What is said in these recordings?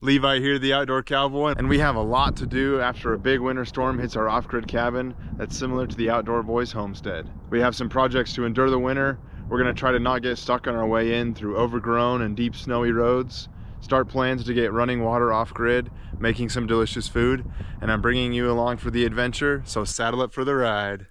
Levi here, the Outdoor Cowboy, and we have a lot to do after a big winter storm hits our off-grid cabin that's similar to the Outdoor Boys homestead. We have some projects to endure the winter. We're gonna try to not get stuck on our way in through overgrown and deep snowy roads, start plans to get running water off-grid, making some delicious food, and I'm bringing you along for the adventure, so saddle up for the ride.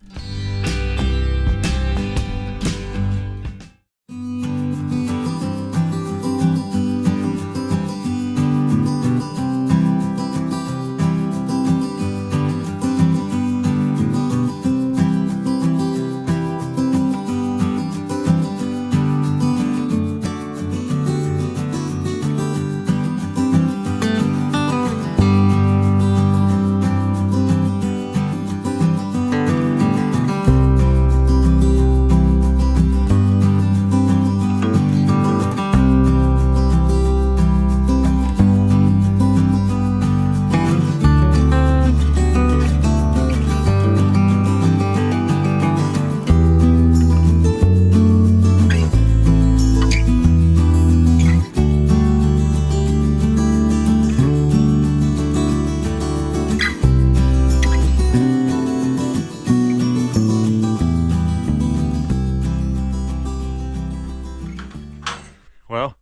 Well,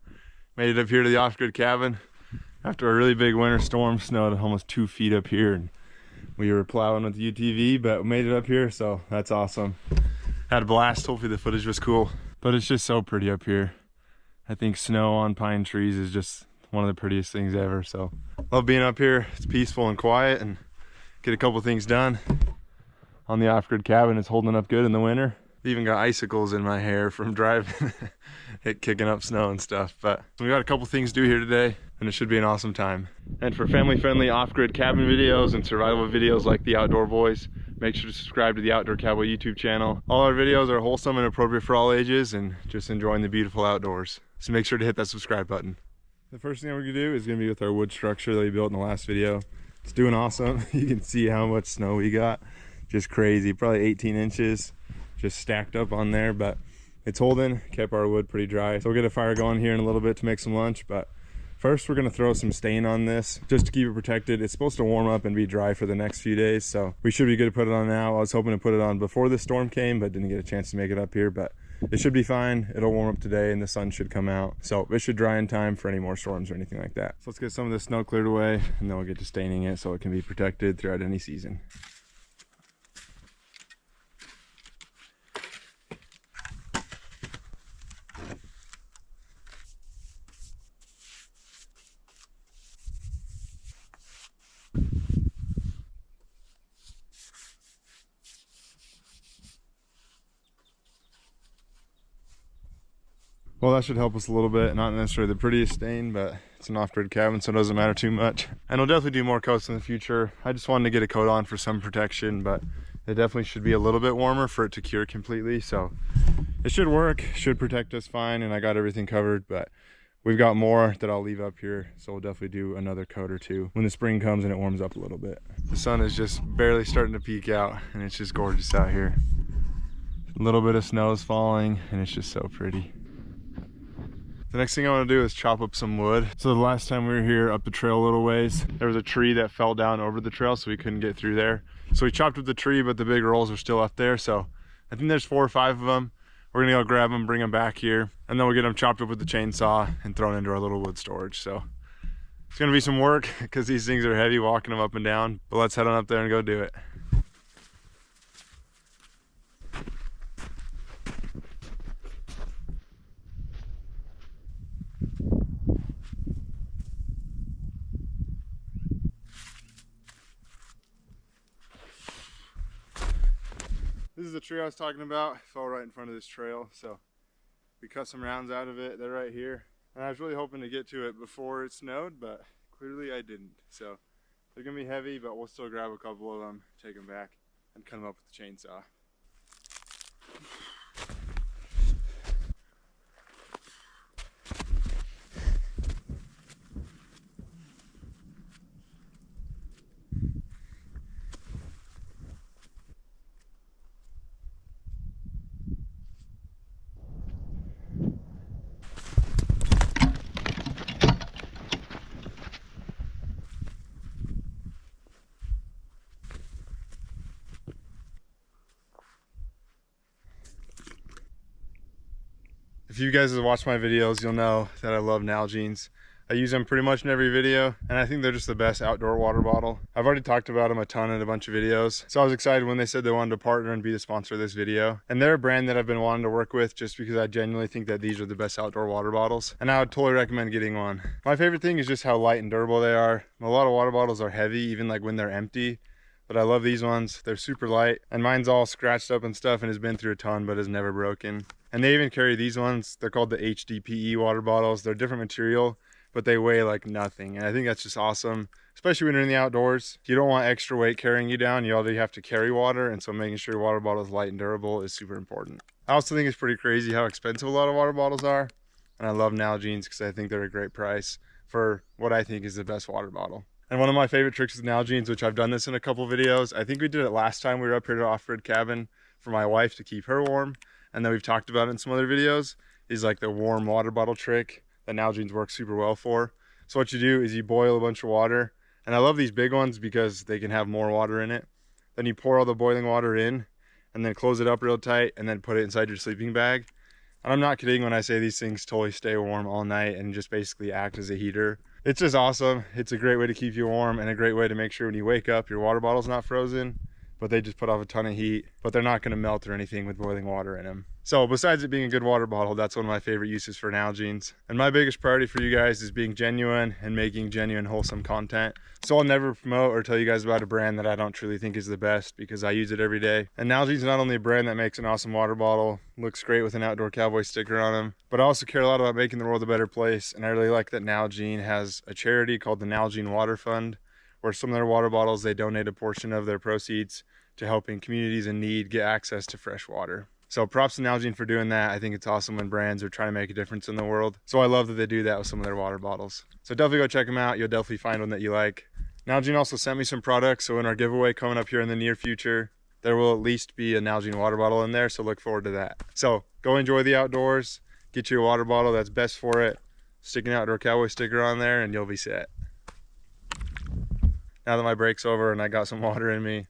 made it up here to the off-grid cabin after a really big winter storm. Snowed almost 2 feet up here, and we were plowing with the UTV, but we made it up here, so that's awesome. Had a blast. Hopefully the footage was cool, but it's just so pretty up here. I think snow on pine trees is just one of the prettiest things ever, so love being up here. It's peaceful and quiet, and get a couple things done on the off-grid cabin. It's holding up good in the winter. Even got icicles in my hair from driving, kicking up snow and stuff. But we got a couple things to do here today, and it should be an awesome time. And for family-friendly off-grid cabin videos and survival videos like the Outdoor Boys, make sure to subscribe to the Outdoor Cowboy YouTube channel. All our videos are wholesome and appropriate for all ages and just enjoying the beautiful outdoors. So make sure to hit that subscribe button. The first thing we're gonna do is gonna be with our wood structure that we built in the last video. It's doing awesome. You can see how much snow we got. Just crazy, probably 18 inches. Just stacked up on there, but it's holding, kept our wood pretty dry. So we'll get a fire going here in a little bit to make some lunch, but first we're gonna throw some stain on this just to keep it protected. It's supposed to warm up and be dry for the next few days, so we should be good to put it on now. I was hoping to put it on before the storm came, but didn't get a chance to make it up here, but it should be fine. It'll warm up today and the sun should come out, so it should dry in time for any more storms or anything like that. So let's get some of the snow cleared away, and then we'll get to staining it so it can be protected throughout any season. Well, that should help us a little bit. Not necessarily the prettiest stain, but it's an off-grid cabin, so it doesn't matter too much. And we'll definitely do more coats in the future. I just wanted to get a coat on for some protection, but it definitely should be a little bit warmer for it to cure completely. So it should work, should protect us fine, and I got everything covered, but we've got more that I'll leave up here. So we'll definitely do another coat or two when the spring comes and it warms up a little bit. The sun is just barely starting to peek out, and it's just gorgeous out here. A little bit of snow is falling, and it's just so pretty. The next thing I want to do is chop up some wood. So the last time we were here up the trail a little ways, there was a tree that fell down over the trail, so we couldn't get through there. So we chopped up the tree, but the big rolls are still up there. So I think there's 4 or 5 of them. We're gonna go grab them, bring them back here, and then we'll get them chopped up with the chainsaw and thrown into our little wood storage. So it's gonna be some work because these things are heavy walking them up and down, but let's head on up there and go do it. This is the tree I was talking about. It fell right in front of this trail, so we cut some rounds out of it. They're right here. And I was really hoping to get to it before it snowed, but clearly I didn't. So they're gonna be heavy, but we'll still grab a couple of them, take them back, and cut them up with the chainsaw. If you guys have watched my videos, you'll know that I love Nalgene's. I use them pretty much in every video, and I think they're just the best outdoor water bottle. I've already talked about them a ton in a bunch of videos, so I was excited when they said they wanted to partner and be the sponsor of this video. And they're a brand that I've been wanting to work with just because I genuinely think that these are the best outdoor water bottles, and I would totally recommend getting one. My favorite thing is just how light and durable they are. A lot of water bottles are heavy, even like when they're empty, but I love these ones. They're super light, and mine's all scratched up and stuff and has been through a ton, but has never broken. And they even carry these ones. They're called the HDPE water bottles. They're different material, but they weigh like nothing, and I think that's just awesome, especially when you're in the outdoors. You don't want extra weight carrying you down. You already have to carry water, and so making sure your water bottle is light and durable is super important. I also think it's pretty crazy how expensive a lot of water bottles are, and I love Nalgene's because I think they're a great price for what I think is the best water bottle. And one of my favorite tricks with Nalgene's, which I've done this in a couple videos, I think we did it last time we were up here to off-grid cabin for my wife to keep her warm, and then we've talked about it in some other videos, is like the warm water bottle trick that Nalgene's works super well for. So what you do is you boil a bunch of water, and I love these big ones because they can have more water in it. Then you pour all the boiling water in, and then close it up real tight, and then put it inside your sleeping bag. And I'm not kidding when I say these things totally stay warm all night and just basically act as a heater. It's just awesome. It's a great way to keep you warm and a great way to make sure when you wake up your water bottle's not frozen, but they just put off a ton of heat, but they're not going to melt or anything with boiling water in them. So besides it being a good water bottle, that's one of my favorite uses for Nalgene's. And my biggest priority for you guys is being genuine and making genuine, wholesome content. So I'll never promote or tell you guys about a brand that I don't truly think is the best because I use it every day. And Nalgene's not only a brand that makes an awesome water bottle, looks great with an outdoor cowboy sticker on them, but I also care a lot about making the world a better place. And I really like that Nalgene has a charity called the Nalgene Water Fund, where some of their water bottles, they donate a portion of their proceeds to helping communities in need get access to fresh water. So props to Nalgene for doing that. I think it's awesome when brands are trying to make a difference in the world. So I love that they do that with some of their water bottles. So definitely go check them out. You'll definitely find one that you like. Nalgene also sent me some products. So in our giveaway coming up here in the near future, there will at least be a Nalgene water bottle in there. So look forward to that. So go enjoy the outdoors. Get you a water bottle that's best for it. Stick an outdoor cowboy sticker on there and you'll be set. Now that my break's over and I got some water in me,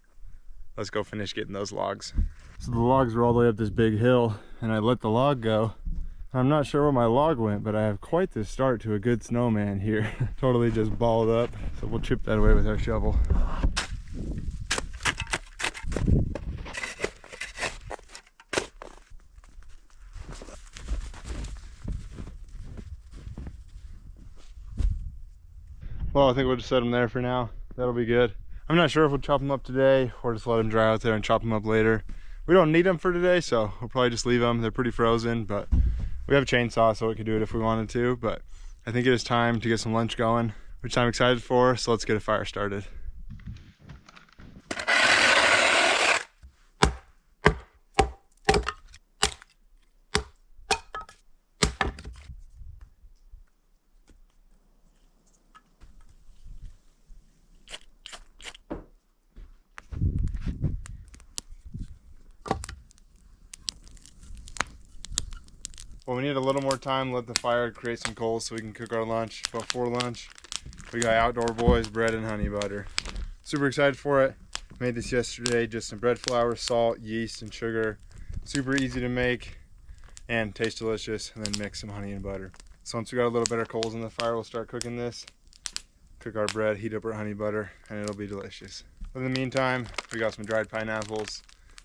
let's go finish getting those logs. So the logs were all the way up this big hill and I let the log go. I'm not sure where my log went, but I have quite the start to a good snowman here. Totally just balled up. So we'll chip that away with our shovel. Well, I think we'll just set them there for now. That'll be good. I'm not sure if we'll chop them up today or just let them dry out there and chop them up later. We don't need them for today, so we'll probably just leave them. They're pretty frozen, but we have a chainsaw, so we could do it if we wanted to. But I think it is time to get some lunch going, which I'm excited for, so let's get a fire started. Well, we need a little more time to let the fire create some coals so we can cook our lunch. But for lunch, we got Outdoor Boys bread and honey butter. Super excited for it. Made this yesterday, just some bread flour, salt, yeast, and sugar. Super easy to make and tastes delicious, and then mix some honey and butter. So once we got a little better coals in the fire, we'll start cooking this. Cook our bread, heat up our honey butter, and it'll be delicious. But in the meantime, we got some dried pineapples.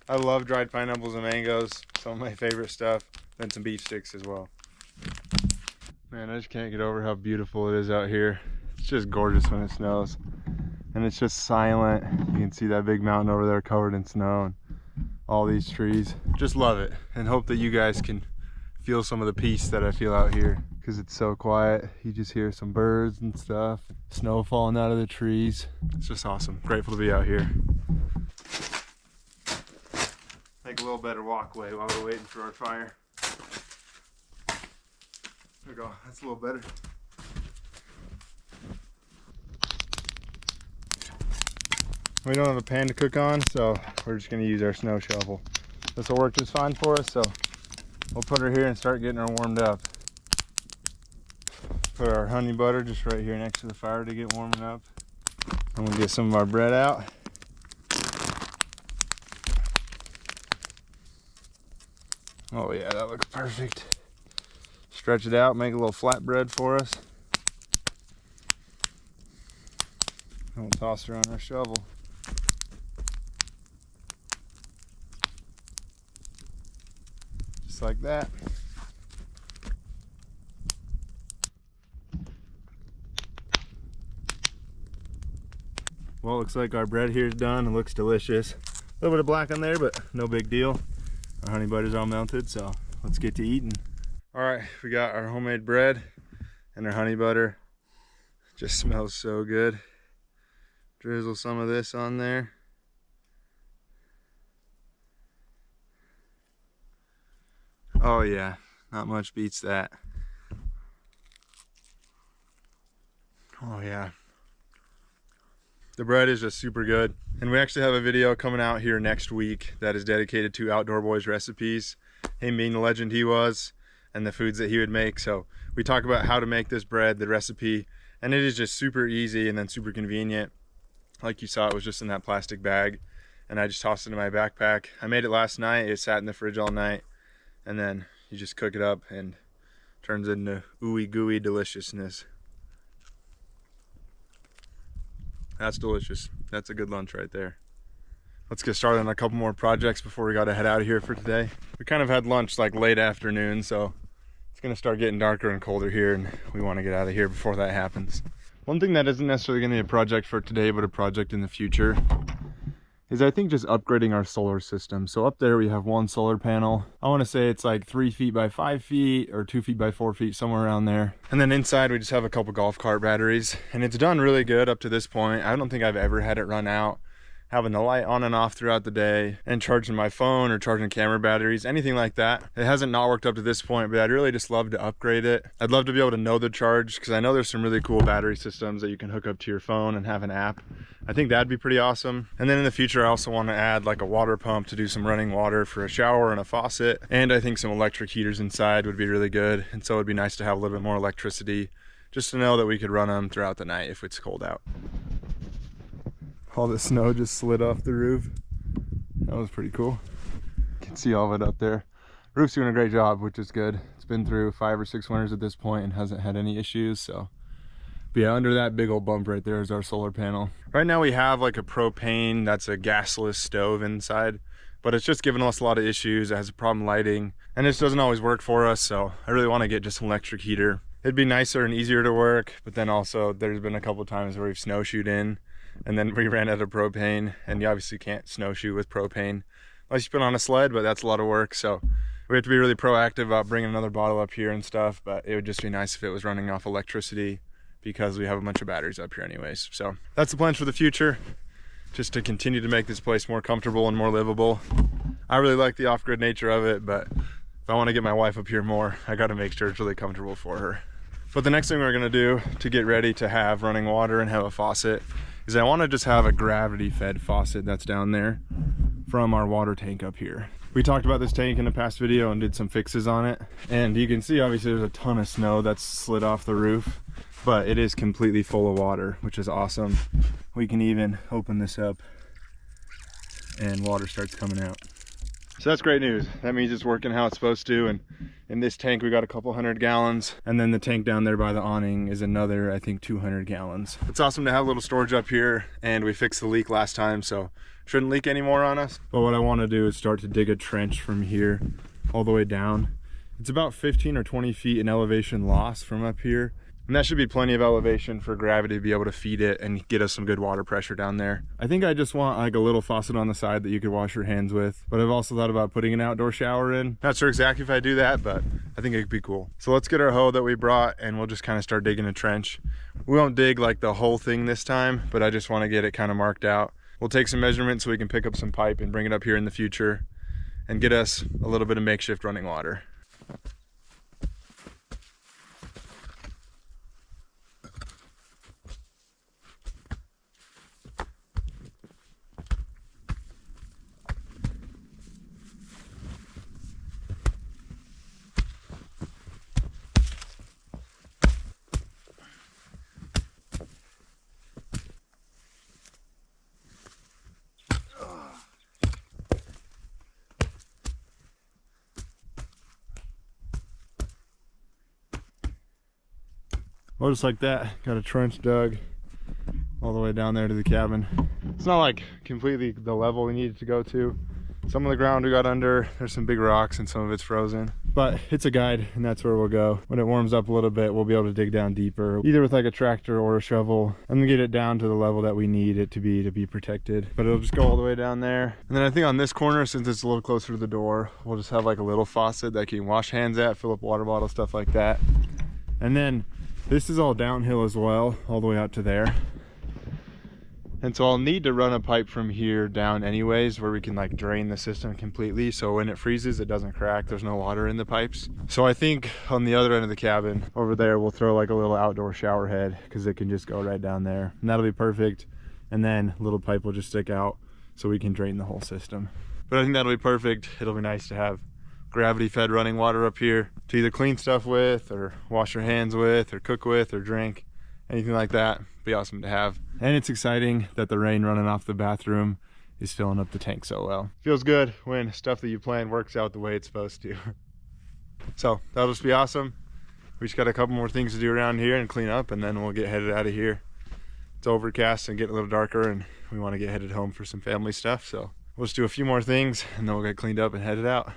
I love dried pineapples and mangoes, some of my favorite stuff. Then some beef sticks as well. Man, I just can't get over how beautiful it is out here. It's just gorgeous when it snows. And it's just silent. You can see that big mountain over there covered in snow and all these trees. Just love it and hope that you guys can feel some of the peace that I feel out here because it's so quiet. You just hear some birds and stuff, snow falling out of the trees. It's just awesome. Grateful to be out here. Make a little better walkway while we're waiting for our fire. There we go, that's a little better. We don't have a pan to cook on, so we're just gonna use our snow shovel. This will work just fine for us, so we'll put her here and start getting her warmed up. Put our honey butter just right here next to the fire to get warming up. And we'll get some of our bread out. Oh yeah, that looks perfect. Stretch it out, make a little flatbread for us. And we'll toss her on our shovel. Just like that. Well, it looks like our bread here is done. It looks delicious. A little bit of black on there, but no big deal. Our honey butter's all melted, so let's get to eating. All right, we got our homemade bread and our honey butter. Just smells so good. Drizzle some of this on there. Oh yeah, not much beats that. Oh yeah. The bread is just super good. And we actually have a video coming out here next week that is dedicated to Outdoor Boys recipes. Him being the legend he was and the foods that he would make. So we talk about how to make this bread, the recipe, and it is just super easy and then super convenient. Like you saw, it was just in that plastic bag and I just tossed it in my backpack. I made it last night. It sat in the fridge all night, and then you just cook it up and it turns into ooey gooey deliciousness. That's delicious. That's a good lunch right there. Let's get started on a couple more projects before we gotta head out of here for today. We kind of had lunch like late afternoon, so it's gonna start getting darker and colder here, and we want to get out of here before that happens. One thing that isn't necessarily gonna be a project for today, but a project in the future, is I think just upgrading our solar system. So up there we have one solar panel. I want to say it's like 3 feet by 5 feet or 2 feet by 4 feet, somewhere around there. And then inside we just have a couple golf cart batteries, and it's done really good up to this point. I don't think I've ever had it run out. Having the light on and off throughout the day, and charging my phone or charging camera batteries, anything like that. It hasn't not worked up to this point, but I'd really just love to upgrade it. I'd love to be able to know the charge, because I know there's some really cool battery systems that you can hook up to your phone and have an app. I think that'd be pretty awesome. And then in the future, I also want to add like a water pump to do some running water for a shower and a faucet. And I think some electric heaters inside would be really good. And so it'd be nice to have a little bit more electricity, just to know that we could run them throughout the night if it's cold out. All the snow just slid off the roof. That was pretty cool. You can see all of it up there. Roof's doing a great job, which is good. It's been through 5 or 6 winters at this point and hasn't had any issues, so. But yeah, under that big old bump right there is our solar panel. Right now we have like a propane, that's a gasless stove inside, but it's just giving us a lot of issues. It has a problem lighting, and it doesn't always work for us, so I really want to get just an electric heater. It'd be nicer and easier to work, but then also there's been a couple times where we've snowshoed in, and then we ran out of propane, and you obviously can't snowshoe with propane unless you put on a sled, but that's a lot of work. So we have to be really proactive about bringing another bottle up here and stuff, but it would just be nice if it was running off electricity, because we have a bunch of batteries up here anyways. So that's the plans for the future, just to continue to make this place more comfortable and more livable. I really like the off-grid nature of it, but if I want to get my wife up here more, I got to make sure it's really comfortable for her. But the next thing we're going to do to get ready to have running water and have a faucet is I want to just have a gravity fed faucet that's down there from our water tank up here. We talked about this tank in a past video and did some fixes on it, and you can see obviously there's a ton of snow that's slid off the roof, but it is completely full of water, which is awesome. We can even open this up and water starts coming out. So that's great news. That means it's working how it's supposed to. And in this tank, we got a couple 100 gallons. And then the tank down there by the awning is another, I think, 200 gallons. It's awesome to have a little storage up here. And we fixed the leak last time, so shouldn't leak anymore on us. But what I want to do is start to dig a trench from here all the way down. It's about 15 or 20 feet in elevation loss from up here. And that should be plenty of elevation for gravity to be able to feed it and get us some good water pressure down there. I think I just want like a little faucet on the side that you could wash your hands with, but I've also thought about putting an outdoor shower in. Not sure exactly if I do that, but I think it could be cool. So let's get our hoe that we brought and we'll just kind of start digging a trench. We won't dig like the whole thing this time, but I just want to get it kind of marked out. We'll take some measurements so we can pick up some pipe and bring it up here in the future and get us a little bit of makeshift running water. Well, just like that, got a trench dug all the way down there to the cabin. It's not like completely the level we needed to go to. Some of the ground we got under, there's some big rocks and some of it's frozen. But it's a guide and that's where we'll go. When it warms up a little bit, we'll be able to dig down deeper, either with like a tractor or a shovel, and get it down to the level that we need it to be protected. But it'll just go all the way down there. And then I think on this corner, since it's a little closer to the door, we'll just have like a little faucet that you can wash hands at, fill up water bottle, stuff like that. And then this is all downhill as well, all the way out to there. And so I'll need to run a pipe from here down anyways, where we can like drain the system completely. So when it freezes, it doesn't crack. There's no water in the pipes. So I think on the other end of the cabin over there, we'll throw like a little outdoor shower head because it can just go right down there. And that'll be perfect. And then a little pipe will just stick out so we can drain the whole system. But I think that'll be perfect. It'll be nice to have gravity fed running water up here to either clean stuff with or wash your hands with or cook with or drink, anything like that. Be awesome to have. And it's exciting that the rain running off the bathroom is filling up the tank so well. Feels good when stuff that you plan works out the way it's supposed to. So that'll just be awesome. We just got a couple more things to do around here and clean up, and then we'll get headed out of here. It's overcast and getting a little darker, and we want to get headed home for some family stuff. So we'll just do a few more things and then we'll get cleaned up and headed out.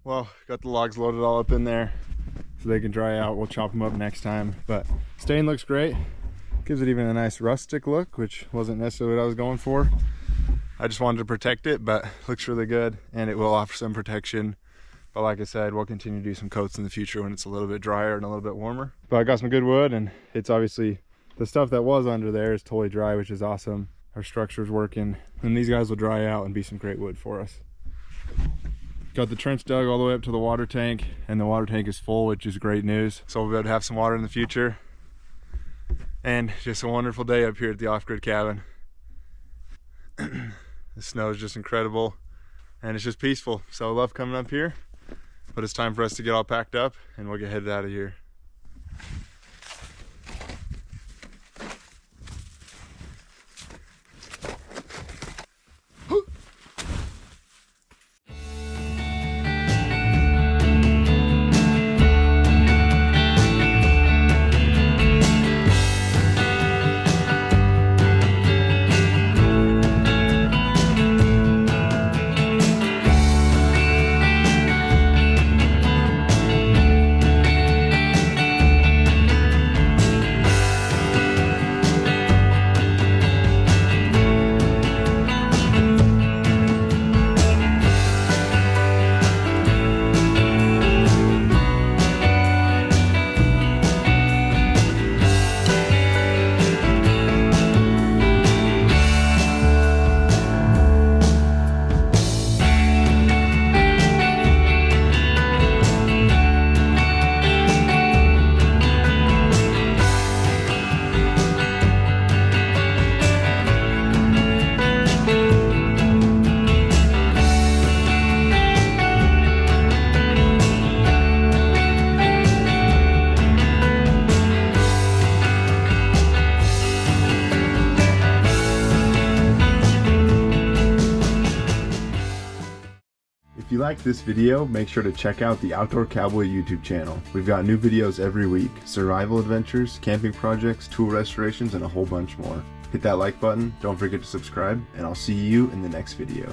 Well, got the logs loaded all up in there so they can dry out. We'll chop them up next time. But stain looks great. Gives it even a nice rustic look, which wasn't necessarily what I was going for. I just wanted to protect it, but looks really good and it will offer some protection. But like I said, we'll continue to do some coats in the future when it's a little bit drier and a little bit warmer. But I got some good wood, and it's obviously the stuff that was under there is totally dry, which is awesome. Our structure's working, and these guys will dry out and be some great wood for us. Got the trench dug all the way up to the water tank, and the water tank is full, which is great news. So we'll be able to have some water in the future. And just a wonderful day up here at the off-grid cabin. The snow is just incredible, and it's just peaceful. So I love coming up here, but it's time for us to get all packed up and we'll get headed out of here. If you liked this video, make sure to check out the Outdoor Cowboy YouTube channel. We've got new videos every week, survival adventures, camping projects, tool restorations, and a whole bunch more. Hit that like button, don't forget to subscribe, and I'll see you in the next video.